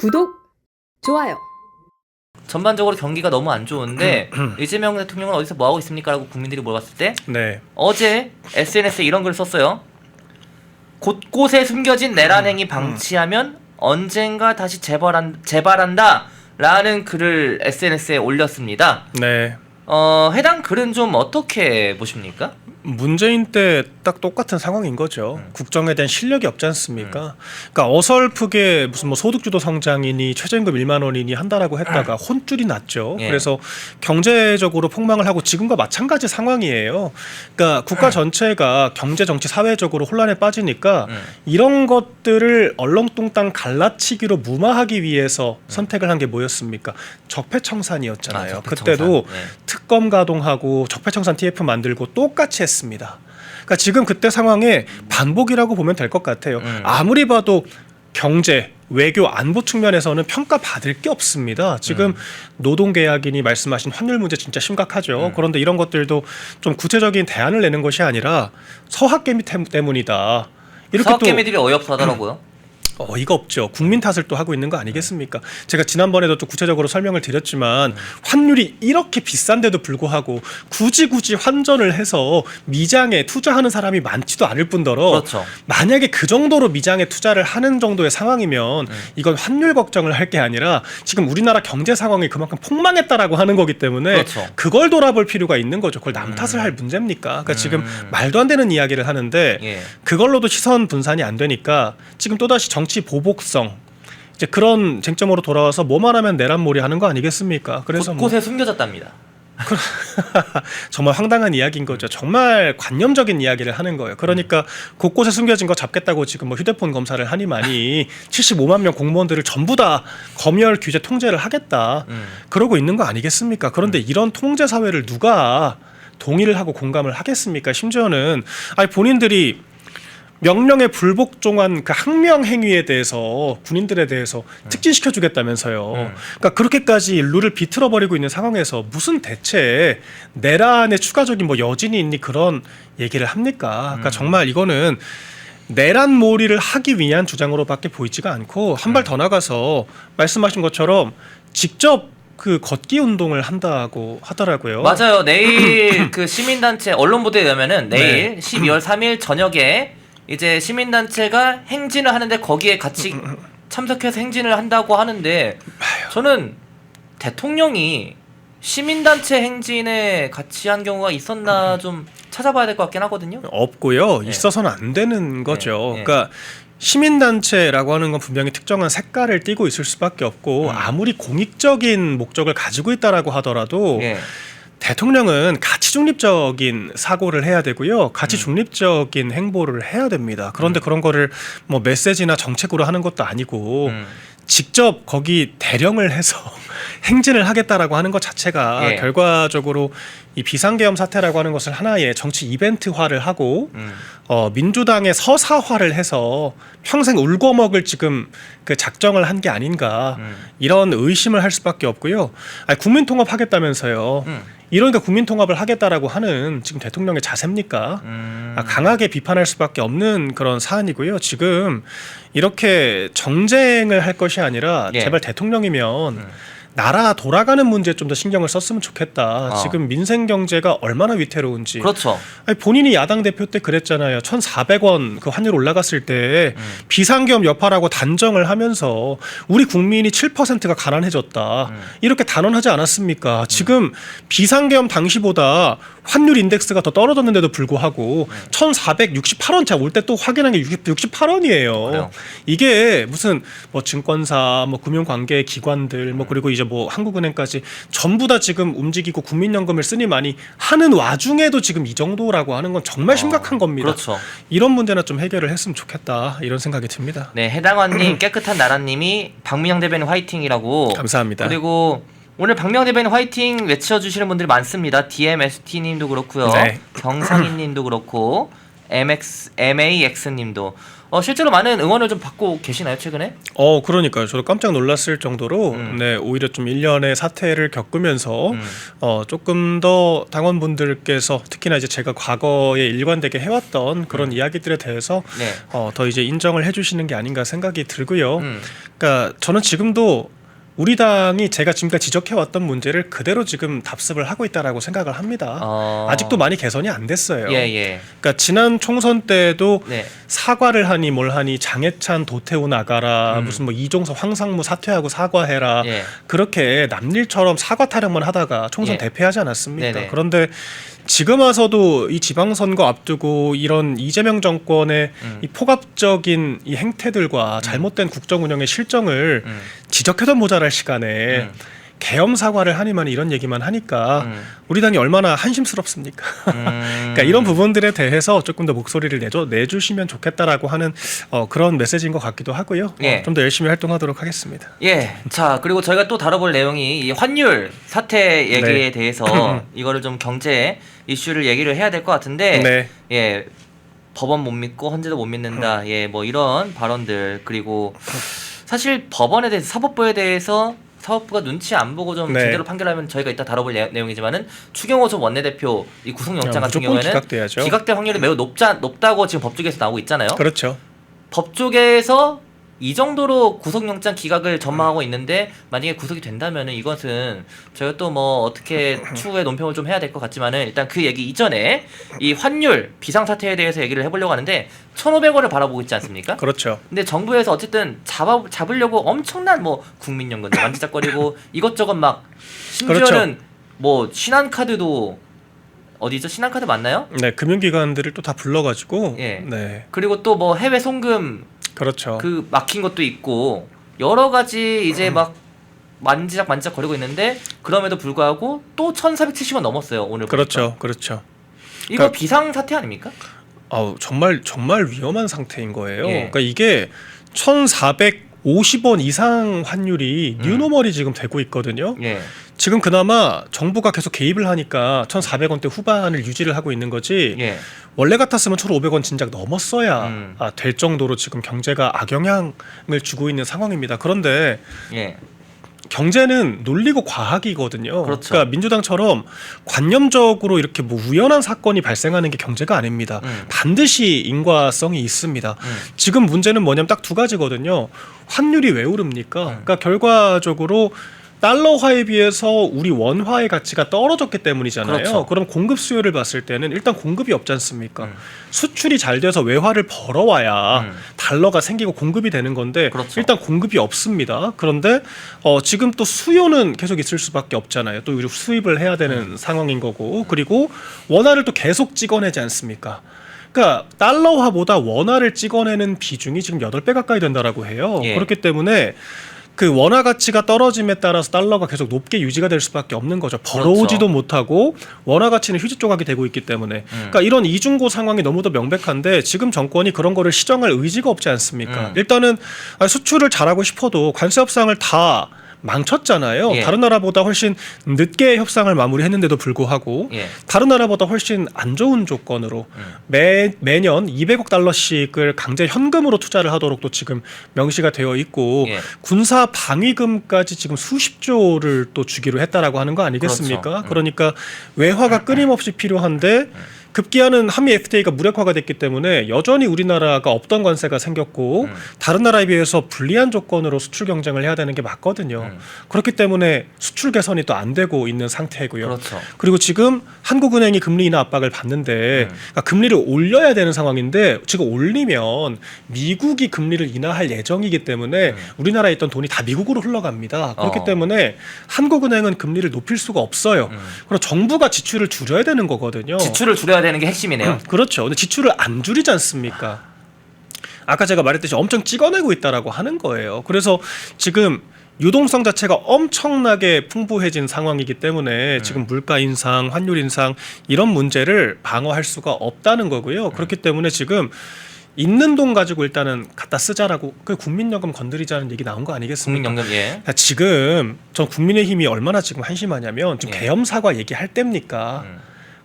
구독, 좋아요. 전반적으로 경기가 너무 안 좋은데 이재명 대통령은 어디서 뭐하고 있습니까? 라고 국민들이 물어봤을 때 네. 어제 SNS에 이런 글을 썼어요. 곳곳에 숨겨진 내란 행위 방치하면 언젠가 다시 재발한다 라는 글을 SNS에 올렸습니다. 네. 해당 글은 좀 어떻게 보십니까? 문재인 때 딱 똑같은 상황인 거죠. 국정에 대한 실력이 없지 않습니까? 그러니까 어설프게 무슨 뭐 소득주도 성장이니 최저임금 1만 원이니 한다라고 했다가 혼쭐이 났죠. 예. 그래서 경제적으로 폭망을 하고 지금과 마찬가지 상황이에요. 그러니까 국가 전체가 경제, 정치, 사회적으로 혼란에 빠지니까 이런 것들을 얼렁뚱땅 갈라치기로 무마하기 위해서 선택을 한 게 뭐였습니까? 적폐청산이었잖아요. 적폐청산. 그때도 네. 특검 가동하고 적폐청산 TF 만들고 똑같이 했습니다. 그러니까 지금 그때 상황에 반복이라고 보면 될 것 같아요. 아무리 봐도 경제, 외교, 안보 측면에서는 평가받을 게 없습니다. 지금 노동계약이니 말씀하신 환율 문제 진짜 심각하죠. 그런데 이런 것들도 좀 구체적인 대안을 내는 것이 아니라 서학개미 때문이다. 이렇게 사업개미들이 어이없어 하더라고요. 어이가 없죠. 국민 탓을 또 하고 있는 거 아니겠습니까? 제가 지난번에도 또 구체적으로 설명을 드렸지만 환율이 이렇게 비싼데도 불구하고 굳이 환전을 해서 미장에 투자하는 사람이 많지도 않을 뿐더러 그렇죠. 만약에 그 정도로 미장에 투자를 하는 정도의 상황이면 이건 환율 걱정을 할 게 아니라 지금 우리나라 경제 상황이 그만큼 폭망했다라고 하는 거기 때문에 그렇죠. 그걸 돌아볼 필요가 있는 거죠. 그걸 남 탓을 할 문제입니까? 그러니까 지금 말도 안 되는 이야기를 하는데 예. 그걸로도 시선 분산이 안 되니까 지금 또다시 정치 보복성 이제 그런 쟁점으로 돌아와서 뭐만 하면 내란몰이 하는 거 아니겠습니까? 그래서 곳곳에 숨겨졌답니다. 정말 황당한 이야기인 거죠. 정말 관념적인 이야기를 하는 거예요. 그러니까 곳곳에 숨겨진 거 잡겠다고 지금 뭐 휴대폰 검사를 하니마니 75만 명 공무원들을 전부 다 검열 규제 통제를 하겠다. 그러고 있는 거 아니겠습니까? 그런데 이런 통제 사회를 누가 동의를 하고 공감을 하겠습니까? 심지어는 아니 본인들이 명령에 불복종한 그 항명 행위에 대해서 군인들에 대해서 특진시켜 주겠다면서요. 그러니까 그렇게까지 룰을 비틀어 버리고 있는 상황에서 무슨 대체 내란의 추가적인 뭐 여진이 있니 그런 얘기를 합니까? 그러니까 정말 이거는 내란몰이를 하기 위한 주장으로밖에 보이지가 않고 한 발 더 나가서 말씀하신 것처럼 직접 그 걷기 운동을 한다고 하더라고요. 맞아요. 내일 그 시민단체 언론 보도에 의하면은 내일 12월 3일 저녁에 이제 시민단체가 행진을 하는데 거기에 같이 참석해서 행진을 한다고 하는데 저는 대통령이 시민단체 행진에 같이 한 경우가 있었나 좀 찾아봐야 될 것 같긴 하거든요. 없고요. 네. 있어서는 안 되는 거죠. 네. 그러니까 시민단체라고 하는 건 분명히 특정한 색깔을 띠고 있을 수밖에 없고 아무리 공익적인 목적을 가지고 있다라고 하더라도 예. 대통령은 가치 중립적인 사고를 해야 되고요. 가치 중립적인 행보를 해야 됩니다. 그런데 그런 거를 뭐 메시지나 정책으로 하는 것도 아니고 직접 거기 대령을 해서 행진을 하겠다라고 하는 것 자체가 예. 결과적으로 이 비상계엄 사태라고 하는 것을 하나의 정치 이벤트화를 하고 민주당의 서사화를 해서 평생 울고 먹을 지금 그 작정을 한 게 아닌가 이런 의심을 할 수밖에 없고요. 아니, 국민통합 하겠다면서요. 이러니까 국민통합을 하겠다라고 하는 지금 대통령의 자세입니까? 강하게 비판할 수밖에 없는 그런 사안이고요. 지금 이렇게 정쟁을 할 것이 아니라 예. 제발 대통령이면 나라 돌아가는 문제에 좀 더 신경을 썼으면 좋겠다. 지금 민생 경제가 얼마나 위태로운지. 그렇죠. 아니, 본인이 야당 대표 때 그랬잖아요. 1,400원 그 환율 올라갔을 때 비상계엄 여파라고 단정을 하면서 우리 국민이 7%가 가난해졌다. 이렇게 단언하지 않았습니까? 지금 비상계엄 당시보다 환율 인덱스가 더 떨어졌는데도 불구하고 1,468원 차 올 때 또 확인한 게 68원이에요. 그래요. 이게 무슨 뭐 증권사, 뭐 금융관계 기관들, 뭐 그리고 이제 뭐 한국은행까지 전부 다 지금 움직이고 국민연금을 쓰니 많이 하는 와중에도 지금 이 정도라고 하는 건 정말 심각한 겁니다. 그렇죠. 이런 문제는 좀 해결을 했으면 좋겠다 이런 생각이 듭니다. 네, 해당환님 깨끗한 나라님이 박민영 대변인 화이팅이라고. 감사합니다. 그리고 오늘 박민영 대변인 화이팅 외쳐주시는 분들이 많습니다. DMST님도 그렇고요. 네. 경상인님도 그렇고 MAX님도 실제로 많은 응원을 좀 받고 계시나요 최근에? 그러니까요. 저도 깜짝 놀랐을 정도로 네, 오히려 좀 일련의 사태를 겪으면서 조금 더 당원분들께서 특히나 이제 제가 과거에 일관되게 해왔던 그런 이야기들에 대해서 네. 더 이제 인정을 해주시는 게 아닌가 생각이 들고요. 그러니까 저는 지금도 우리 당이 제가 지금까지 지적해왔던 문제를 그대로 지금 답습을 하고 있다라고 생각을 합니다. 아직도 많이 개선이 안 됐어요. 예. 그러니까 지난 총선 때도 네. 사과를 하니 뭘 하니 장해찬 도태우 나가라 무슨 뭐 이종석 황상무 사퇴하고 사과해라 예. 그렇게 남일처럼 사과 타령만 하다가 총선 예. 대패하지 않았습니까? 네네. 그런데 지금 와서도 이 지방선거 앞두고 이런 이재명 정권의 이 포갑적인 이 행태들과 잘못된 국정 운영의 실정을 지적해도 모자랄 시간에 계엄 사과를 하니만 이런 얘기만 하니까 우리 당이 얼마나 한심스럽습니까? 그러니까 이런 부분들에 대해서 조금 더 목소리를 내주시면 좋겠다라고 하는 그런 메시지인 것 같기도 하고요. 예. 좀 더 열심히 활동하도록 하겠습니다. 예. 자, 그리고 저희가 또 다뤄볼 내용이 이 환율 사태 얘기에 네. 대해서 이거를 좀 경제 이슈를 얘기를 해야 될 것 같은데 네. 예. 법원 못 믿고 헌재도 못 믿는다. 예. 뭐 이런 발언들 그리고 사실 법원에 대해서 사법부에 대해서 사법부가 눈치 안 보고 좀 네. 제대로 판결하면 저희가 이따 다뤄볼 내용이지만은 추경호 전 원내대표 이 구속영장 같은 무조건 경우에는 기각돼야죠. 기각될 확률이 매우 높다고 지금 법조계에서 나오고 있잖아요. 그렇죠. 법조계에서 이 정도로 구속영장 기각을 전망하고 있는데 만약에 구속이 된다면은 이것은 저희가 또 뭐 어떻게 추후에 논평을 좀 해야 될 것 같지만은 일단 그 얘기 이전에 이 환율 비상사태에 대해서 얘기를 해보려고 하는데 1,500원을 바라보고 있지 않습니까? 그렇죠. 근데 정부에서 어쨌든 잡으려고 엄청난 뭐 국민연금도 만지작거리고 이것저것 막 심지어는 그렇죠. 뭐 신한카드도 어디죠? 신한카드 맞나요? 네, 금융기관들을 또 다 불러가지고 예. 네, 그리고 또 뭐 해외 송금 그렇죠. 그 막힌 것도 있고 여러 가지 이제 막 만지작 거리고 있는데 그럼에도 불구하고 또 1,470원 넘었어요 오늘. 그렇죠, 그렇죠. 이거 그러니까- 비상 사태 아닙니까? 정말 위험한 상태인 거예요. 예. 그러니까 이게 1,450원 이상 환율이 뉴노멀이 지금 되고 있거든요. 예. 지금 그나마 정부가 계속 개입을 하니까 1,400원대 후반을 유지를 하고 있는 거지. 예. 원래 같았으면 1,500원 진작 넘었어야 될 정도로 지금 경제가 악영향을 주고 있는 상황입니다. 그런데 예. 경제는 논리고 과학이거든요. 그렇죠. 그러니까 민주당처럼 관념적으로 이렇게 뭐 우연한 사건이 발생하는 게 경제가 아닙니다. 반드시 인과성이 있습니다. 지금 문제는 뭐냐면 딱 두 가지거든요. 환율이 왜 오릅니까? 그러니까 결과적으로 달러화에 비해서 우리 원화의 가치가 떨어졌기 때문이잖아요. 그렇죠. 그럼 공급 수요를 봤을 때는 일단 공급이 없지 않습니까? 수출이 잘 돼서 외화를 벌어와야 달러가 생기고 공급이 되는 건데 그렇죠. 일단 공급이 없습니다. 그런데 지금 또 수요는 계속 있을 수밖에 없잖아요. 또 우리 수입을 해야 되는 상황인 거고 그리고 원화를 또 계속 찍어내지 않습니까? 그러니까 달러화보다 원화를 찍어내는 비중이 지금 8배 가까이 된다라고 해요. 예. 그렇기 때문에 그 원화 가치가 떨어짐에 따라서 달러가 계속 높게 유지가 될 수밖에 없는 거죠. 벌어오지도 못하고 원화 가치는 휴지 조각이 되고 있기 때문에. 그러니까 이런 이중고 상황이 너무도 명백한데 지금 정권이 그런 거를 시정할 의지가 없지 않습니까? 일단은 수출을 잘하고 싶어도 관세 협상을 다 망쳤잖아요. 예. 다른 나라보다 훨씬 늦게 협상을 마무리했는데도 불구하고 예. 다른 나라보다 훨씬 안 좋은 조건으로 매년 200억 달러씩을 강제 현금으로 투자를 하도록도 지금 명시가 되어 있고 예. 군사 방위금까지 지금 수십조를 또 주기로 했다라고 하는 거 아니겠습니까? 그렇죠. 그러니까 외화가 끊임없이 필요한데 급기야는 한미 FTA가 무력화가 됐기 때문에 여전히 우리나라가 없던 관세가 생겼고 다른 나라에 비해서 불리한 조건으로 수출 경쟁을 해야 되는 게 맞거든요. 그렇기 때문에 수출 개선이 또 안 되고 있는 상태고요. 그렇죠. 그리고 지금 한국은행이 금리 인하 압박을 받는데 그러니까 금리를 올려야 되는 상황인데 지금 올리면 미국이 금리를 인하할 예정이기 때문에 우리나라에 있던 돈이 다 미국으로 흘러갑니다. 그렇기 때문에 한국은행은 금리를 높일 수가 없어요. 그리고 정부가 지출을 줄여야 되는 거거든요. 지출을 줄여야 되는 게 핵심이네요. 그렇죠. 근데 지출을 안 줄이지 않습니까? 아까 제가 말했듯이 엄청 찍어내고 있다라고 하는 거예요. 그래서 지금 유동성 자체가 엄청나게 풍부해진 상황이기 때문에 지금 물가 인상, 환율 인상 이런 문제를 방어할 수가 없다는 거고요. 그렇기 때문에 지금 있는 돈 가지고 일단은 갖다 쓰자라고 그 국민연금 건드리자는 얘기 나온 거 아니겠습니까? 국민연금 예. 지금 전 국민의힘이 얼마나 지금 한심하냐면 지금 예. 계엄 사과 얘기할 때입니까?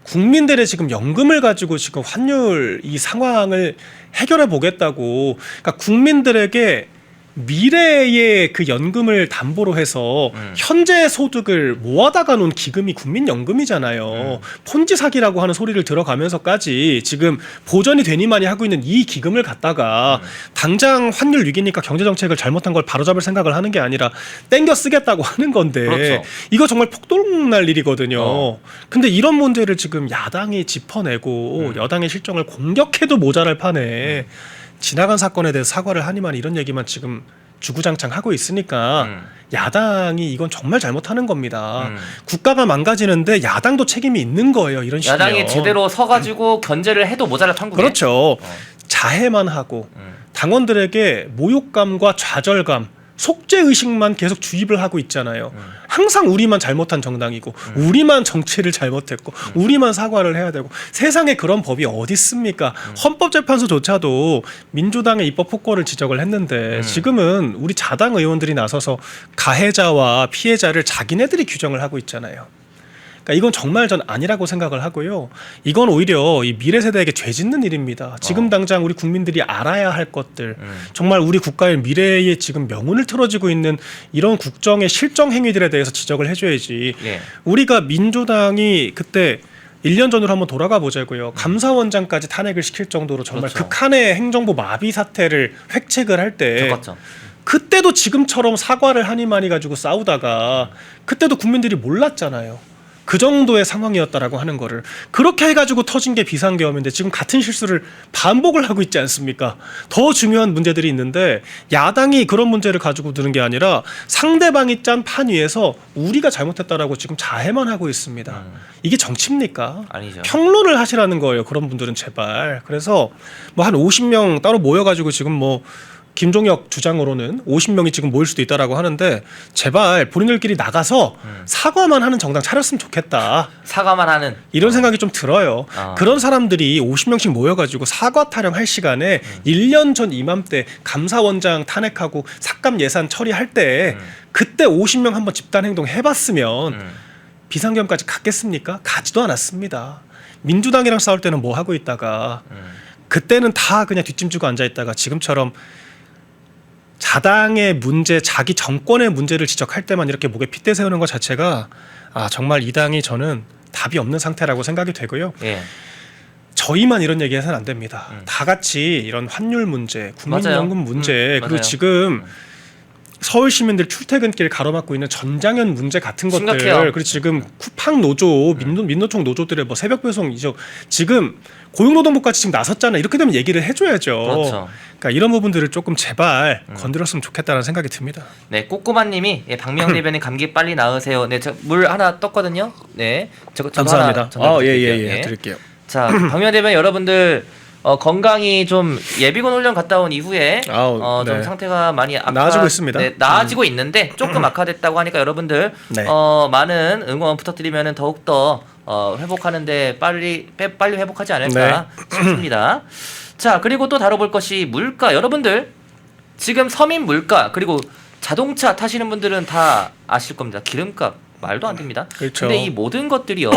국민들의 지금 연금을 가지고 지금 환율 이 상황을 해결해 보겠다고, 그러니까 국민들에게 미래의 그 연금을 담보로 해서 현재 소득을 모아다가 놓은 기금이 국민연금이잖아요. 폰지 사기라고 하는 소리를 들어가면서까지 지금 보전이 되니만이 하고 있는 이 기금을 갖다가 당장 환율 위기니까 경제정책을 잘못한 걸 바로잡을 생각을 하는 게 아니라 땡겨 쓰겠다고 하는 건데 그렇죠. 이거 정말 폭동날 일이거든요. 근데 이런 문제를 지금 야당이 짚어내고 여당의 실정을 공격해도 모자랄 판에 지나간 사건에 대해서 사과를 하니만 이런 얘기만 지금 주구장창 하고 있으니까 야당이 이건 정말 잘못하는 겁니다. 국가가 망가지는데 야당도 책임이 있는 거예요. 이런 식이면. 야당이 제대로 서가지고 견제를 해도 모자랄 판국에. 그렇죠. 자해만 하고 당원들에게 모욕감과 좌절감, 속죄의식만 계속 주입을 하고 있잖아요. 항상 우리만 잘못한 정당이고 우리만 정치를 잘못했고 우리만 사과를 해야 되고 세상에 그런 법이 어디 있습니까? 헌법재판소조차도 민주당의 입법 폭거를 지적을 했는데 지금은 우리 자당 의원들이 나서서 가해자와 피해자를 자기네들이 규정을 하고 있잖아요. 그러니까 이건 정말 전 아니라고 생각을 하고요. 이건 오히려 이 미래 세대에게 죄 짓는 일입니다. 지금 당장 우리 국민들이 알아야 할 것들, 정말 우리 국가의 미래에 지금 명운을 틀어지고 있는 이런 국정의 실정 행위들에 대해서 지적을 해줘야지. 예. 우리가 민주당이 그때 1년 전으로 한번 돌아가 보자고요. 감사원장까지 탄핵을 시킬 정도로 정말 그렇죠. 극한의 행정부 마비 사태를 획책을 할 때 겪었죠. 그때도 지금처럼 사과를 하니마니 가지고 싸우다가 그때도 국민들이 몰랐잖아요. 그 정도의 상황이었다라고 하는 거를 그렇게 해가지고 터진 게 비상계엄인데 지금 같은 실수를 반복을 하고 있지 않습니까? 더 중요한 문제들이 있는데 야당이 그런 문제를 가지고 드는 게 아니라 상대방이 짠 판 위에서 우리가 잘못했다라고 지금 자해만 하고 있습니다. 이게 정치입니까? 아니죠. 평론을 하시라는 거예요. 그런 분들은 제발. 그래서 뭐 한 50명 따로 모여가지고 지금 뭐 김종혁 주장으로는 50명이 지금 모일 수도 있다라고 하는데 제발 본인들끼리 나가서 사과만 하는 정당 차렸으면 좋겠다. 사과만 하는. 이런 생각이 좀 들어요. 어. 그런 사람들이 50명씩 모여가지고 사과 타령할 시간에 1년 전 이맘때 감사원장 탄핵하고 삭감 예산 처리할 때 그때 50명 한번 집단행동 해봤으면 비상계엄까지 갔겠습니까? 가지도 않았습니다. 민주당이랑 싸울 때는 뭐 하고 있다가 그때는 다 그냥 뒷짐지고 앉아있다가 지금처럼 자당의 문제, 자기 정권의 문제를 지적할 때만 이렇게 목에 핏대 세우는 것 자체가 정말 이 당이 저는 답이 없는 상태라고 생각이 되고요. 예. 저희만 이런 얘기해서는 안 됩니다. 다 같이 이런 환율 문제, 국민연금 맞아요. 문제, 그리고 맞아요. 지금 서울 시민들 출퇴근길 가로막고 있는 전장현 문제 같은 것들, 심각해요. 그리고 지금 쿠팡 노조, 민노총 노조들의 뭐 새벽 배송 이적 지금 고용노동부까지 지금 나섰잖아요. 이렇게 되면 얘기를 해줘야죠. 그렇죠. 그러니까 이런 부분들을 조금 제발 건드렸으면 좋겠다는 생각이 듭니다. 네, 꼬꼬마님이 박명 대변인 감기 빨리 나으세요. 네, 저 물 하나 떴거든요. 네, 저거 감사합니다. 하나 전달드릴게요. 예, 드릴게요. 자, 박명 대변인 여러분들 건강히 좀 예비군 훈련 갔다 온 이후에 아우, 좀 네. 상태가 많이 나아지고 있습니다. 네, 나아지고 있는데 조금 악화됐다고 하니까 여러분들 네. 많은 응원 부탁드리면 더욱 더 회복하는데 빨리 회복하지 않을까 싶습니다. 자, 그리고 또 다뤄볼 것이 물가. 여러분들 지금 서민 물가 그리고 자동차 타시는 분들은 다 아실 겁니다. 기름값 말도 안 됩니다. 그렇죠. 근데 이 모든 것들이요.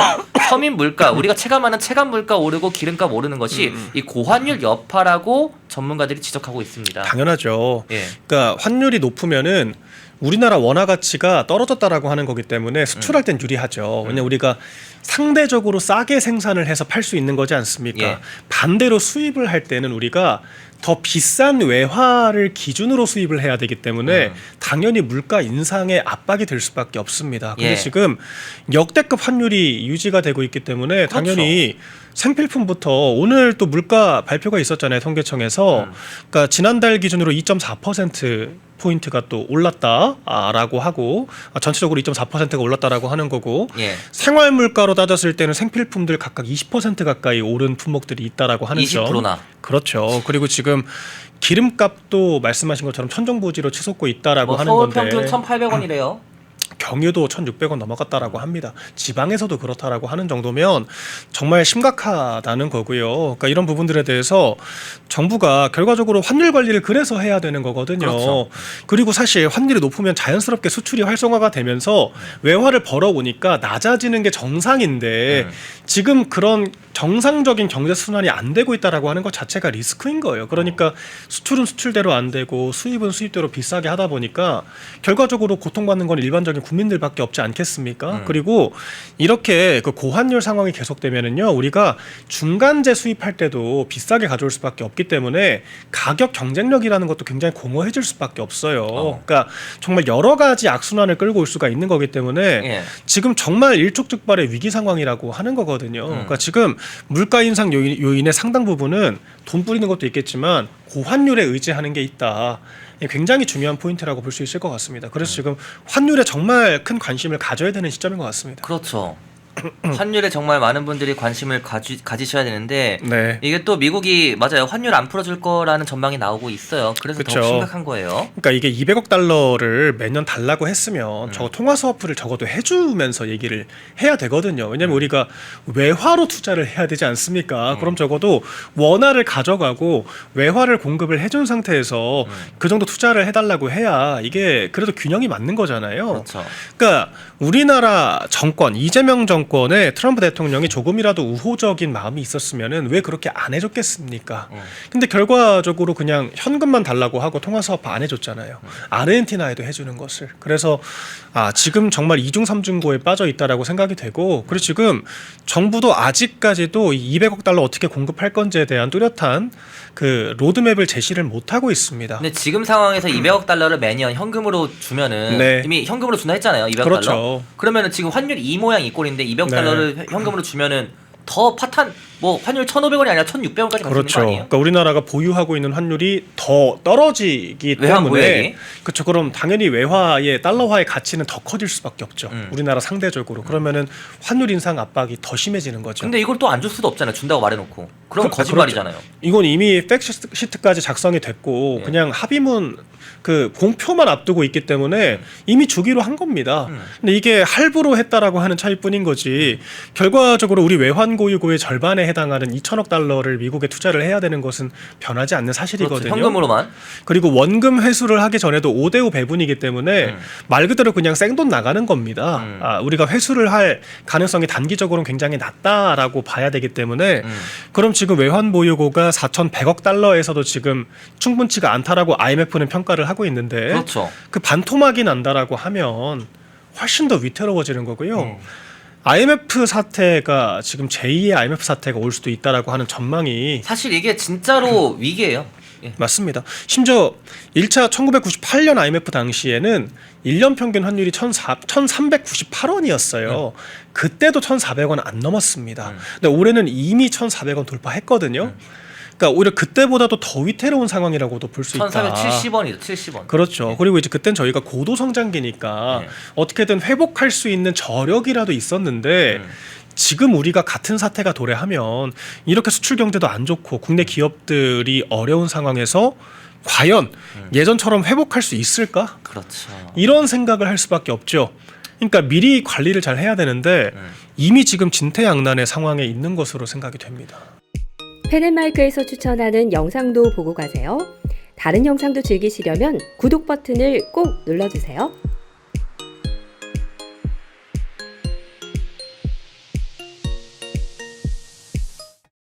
서민 물가, 우리가 체감하는 체감 물가 오르고 기름값 오르는 것이 이 고환율 여파라고 전문가들이 지적하고 있습니다. 당연하죠. 예. 그러니까 환율이 높으면은 우리나라 원화 가치가 떨어졌다라고 하는 거기 때문에 수출할 땐 유리하죠. 왜냐면 우리가 상대적으로 싸게 생산을 해서 팔 수 있는 거지 않습니까? 예. 반대로 수입을 할 때는 우리가 더 비싼 외화를 기준으로 수입을 해야 되기 때문에 당연히 물가 인상에 압박이 될 수밖에 없습니다. 근데 예. 지금 역대급 환율이 유지가 되고 있기 때문에 그렇죠. 당연히 생필품부터 오늘 또 물가 발표가 있었잖아요. 통계청에서. 그러니까 지난달 기준으로 2.4% 포인트가 또 올랐다라고 하고 전체적으로 2.4%가 올랐다라고 하는 거고 예. 생활 물가로 따졌을 때는 생필품들 각각 20% 가까이 오른 품목들이 있다라고 하는 점. 20%나. 그렇죠. 그리고 지금 기름값도 말씀하신 것처럼 천정부지로 치솟고 있다라고 하는 서울 건데. 평균 1,800원이래요. 경유도 1,600원 넘어갔다라고 합니다. 지방에서도 그렇다라고 하는 정도면 정말 심각하다는 거고요. 그러니까 이런 부분들에 대해서 정부가 결과적으로 환율 관리를 그래서 해야 되는 거거든요. 그렇죠. 그리고 사실 환율이 높으면 자연스럽게 수출이 활성화가 되면서 외화를 벌어오니까 낮아지는 게 정상인데 지금 그런 정상적인 경제 순환이 안 되고 있다라고 하는 것 자체가 리스크인 거예요. 그러니까 수출은 수출대로 안 되고 수입은 수입대로 비싸게 하다 보니까 결과적으로 고통받는 건 일반적인 국민들밖에 없지 않겠습니까? 그리고 이렇게 그 고환율 상황이 계속되면은요, 우리가 중간재 수입할 때도 비싸게 가져올 수밖에 없기 때문에 가격 경쟁력이라는 것도 굉장히 공허해질 수밖에 없어요. 그러니까 정말 여러 가지 악순환을 끌고 올 수가 있는 거기 때문에 예. 지금 정말 일촉즉발의 위기 상황이라고 하는 거거든요. 그러니까 지금 물가 인상 요인의 상당 부분은 돈 뿌리는 것도 있겠지만 고환율에 의지하는 게 있다. 굉장히 중요한 포인트라고 볼 수 있을 것 같습니다. 그래서 지금 환율에 정말 큰 관심을 가져야 되는 시점인 것 같습니다. 그렇죠. 환율에 정말 많은 분들이 관심을 가지셔야 되는데 네. 이게 또 미국이 맞아요. 환율 안 풀어줄 거라는 전망이 나오고 있어요. 그래서 그쵸. 더 심각한 거예요. 그러니까 이게 200억 달러를 매년 달라고 했으면 저거 통화 스와프를 적어도 해주면서 얘기를 해야 되거든요. 왜냐하면 우리가 외화로 투자를 해야 되지 않습니까? 그럼 적어도 원화를 가져가고 외화를 공급을 해준 상태에서 그 정도 투자를 해달라고 해야 이게 그래도 균형이 맞는 거잖아요. 그렇죠. 그러니까 우리나라 정권, 이재명 정권에 트럼프 대통령이 조금이라도 우호적인 마음이 있었으면은 왜 그렇게 안 해줬겠습니까? 근데 결과적으로 그냥 현금만 달라고 하고 통화 스와프 안 해줬잖아요. 아르헨티나에도 해주는 것을. 그래서 지금 정말 이중 삼중고에 빠져 있다라고 생각이 되고, 그리고 지금 정부도 아직까지도 이 200억 달러 어떻게 공급할 건지에 대한 뚜렷한 그 로드맵을 제시를 못 하고 있습니다. 근데 지금 상황에서 200억 달러를 매년 현금으로 주면은 네. 이미 현금으로 준다 했잖아요. 200억 그렇죠. 달러. 그러면은 지금 환율 이 모양 이 꼴인데 200억 네. 달러를 현금으로 주면은 더 파탄 뭐 환율 1,500원이 아니라 1,600원까지 갈 수 있는 그렇죠. 거 아니에요? 그러니까 우리나라가 보유하고 있는 환율이 더 떨어지기 외환 때문에 보유액이? 그렇죠. 그럼 당연히 외화의 달러화의 가치는 더 커질 수밖에 없죠. 우리나라 상대적으로. 그러면은 환율 인상 압박이 더 심해지는 거죠. 근데 이걸 또 안 줄 수도 없잖아요. 준다고 말해놓고. 그럼 거짓말이잖아요. 이건 이미 팩트시트까지 작성이 됐고 예. 그냥 합의문 그 공표만 앞두고 있기 때문에 이미 주기로 한 겁니다. 근데 이게 할부로 했다라고 하는 차이뿐인 거지. 결과적으로 우리 외환 고유고의 절반에 해당하는 2천억 달러를 미국에 투자를 해야 되는 것은 변하지 않는 사실이거든요. 그렇죠. 현금으로만. 그리고 원금 회수를 하기 전에도 5대5 배분이기 때문에 말 그대로 그냥 생돈 나가는 겁니다. 우리가 회수를 할 가능성이 단기적으로는 굉장히 낮다라고 봐야 되기 때문에 그럼 지금 외환 보유고가 4,100억 달러에서도 지금 충분치가 않다라고 IMF는 평가를 하고 있는데 그렇죠. 그 반토막이 난다라고 하면 훨씬 더 위태로워지는 거고요. IMF 사태가 지금 제2의 IMF 사태가 올 수도 있다라고 하는 전망이 사실 이게 진짜로 위기예요. 예. 맞습니다. 심지어 1차 1998년 IMF 당시에는 1년 평균 환율이 1,398원이었어요. 그때도 1,400원 안 넘었습니다. 근데 올해는 이미 1,400원 돌파했거든요. 그러니까 오히려 그때보다도 더 위태로운 상황이라고도 볼 수 있다. 1,470원이죠. 70원. 그렇죠. 그리고 이제 그땐 저희가 고도 성장기니까 네. 어떻게든 회복할 수 있는 저력이라도 있었는데 지금 우리가 같은 사태가 도래하면 이렇게 수출 경제도 안 좋고 국내 기업들이 어려운 상황에서 과연 예전처럼 회복할 수 있을까? 그렇죠. 이런 생각을 할 수밖에 없죠. 그러니까 미리 관리를 잘 해야 되는데 이미 지금 진퇴양난의 상황에 있는 것으로 생각이 됩니다. 펜앤마이크에서 추천하는 영상도 보고 가세요. 다른 영상도 즐기시려면 구독 버튼을 꼭 눌러주세요.